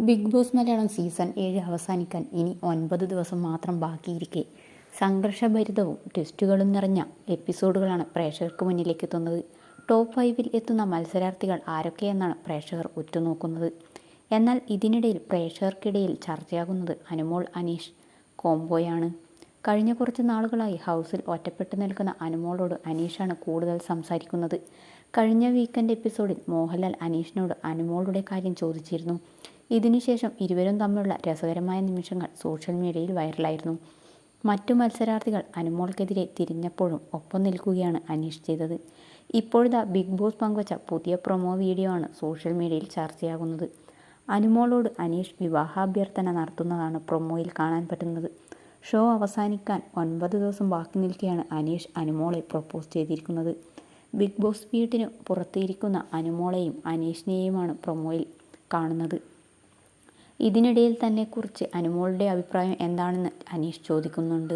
Big boss Malayalam season 7 അവസാനിക്കാൻ ഇനി 9 ദിവസം മാത്രം ബാക്കിയിരിക്കെ സംഘർഷഭരിതവും ട്വിസ്റ്റുകളും നിറഞ്ഞ എപ്പിസോഡുകളാണ് പ്രേക്ഷകർക്ക് മുന്നിലേക്ക് എത്തുന്നത്. ടോപ്പ് 5-ൽ എത്തുന്ന മത്സരാർത്ഥികൾ ആരൊക്കെയെന്നാണ് പ്രേക്ഷകർ ഉറ്റുനോക്കുന്നത്. എന്നാൽ ഇതിനിടയിൽ പ്രേക്ഷകർക്കിടയിൽ ചർച്ചയാകുന്നത് അനുമോൾ അനീഷ് കോംബോയാണ്. കഴിഞ്ഞ കുറച്ച് നാളുകളായി ഹൗസിൽ ഒറ്റപ്പെട്ടു നിൽക്കുന്ന അനുമോളോട് അനീഷാണ് കൂടുതൽ സംസാരിക്കുന്നത്. കഴിഞ്ഞ വീക്കെൻഡ് എപ്പിസോഡിൽ മോഹൻലാൽ അനീഷിനോട് അനുമോളുടെ കാര്യം ചോദിച്ചിരുന്നു. ഇതിനുശേഷം ഇരുവരും തമ്മിലുള്ള രസകരമായ നിമിഷങ്ങൾ സോഷ്യൽ മീഡിയയിൽ വൈറലായിരുന്നു. മറ്റു മത്സരാർത്ഥികൾ അനുമോൾക്കെതിരെ തിരിഞ്ഞപ്പോഴും ഒപ്പം നിൽക്കുകയാണ് അനീഷ് ചെയ്തത്. ഇപ്പോഴത്തെ ബിഗ് ബോസ് പങ്കുവച്ച പുതിയ പ്രൊമോ വീഡിയോ ആണ് സോഷ്യൽ മീഡിയയിൽ ചർച്ചയാകുന്നത്. അനുമോളോട് അനീഷ് വിവാഹാഭ്യർത്ഥന നടത്തുന്നതാണ് പ്രൊമോയിൽ കാണാൻ പറ്റുന്നത്. ഷോ അവസാനിക്കാൻ 9 ദിവസം ബാക്കി നിൽക്കെയാണ് അനീഷ് അനുമോളെ പ്രൊപ്പോസ് ചെയ്തിരിക്കുന്നത്. ബിഗ് ബോസ് വീട്ടിന് പുറത്തിരിക്കുന്ന അനുമോളെയും അനീഷിനെയുമാണ് പ്രൊമോയിൽ കാണുന്നത്. ഇതിനിടയിൽ തന്നെക്കുറിച്ച് അനുമോളുടെ അഭിപ്രായം എന്താണെന്ന് അനീഷ് ചോദിക്കുന്നുണ്ട്.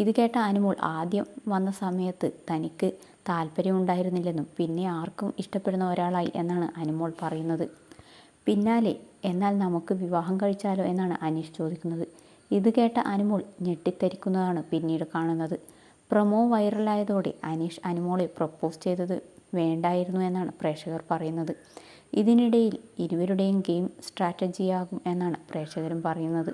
ഇത് കേട്ട അനുമോൾ ആദ്യം വന്ന സമയത്ത് തനിക്ക് താല്പര്യമുണ്ടായിരുന്നില്ലെന്നും പിന്നെ ആർക്കും ഇഷ്ടപ്പെടുന്ന ഒരാളായി എന്നാണ് അനുമോൾ പറയുന്നത്. പിന്നാലെ എന്നാൽ നമുക്ക് വിവാഹം കഴിച്ചാലോ എന്നാണ് അനീഷ് ചോദിക്കുന്നത്. ഇത് കേട്ട അനുമോൾ ഞെട്ടിത്തരിക്കുന്നതാണ് പിന്നീട് കാണുന്നത്. പ്രൊമോ വൈറലായതോടെ അനീഷ് അനുമോളെ പ്രൊപ്പോസ് ചെയ്തത് വേണ്ടായിരുന്നു എന്നാണ് പ്രേക്ഷകർ പറയുന്നത്. ഇതിനിടയിൽ ഇരുവരുടെയും ഗെയിം സ്ട്രാറ്റജിയാകും എന്നാണ് പ്രേക്ഷകരും പറയുന്നത്.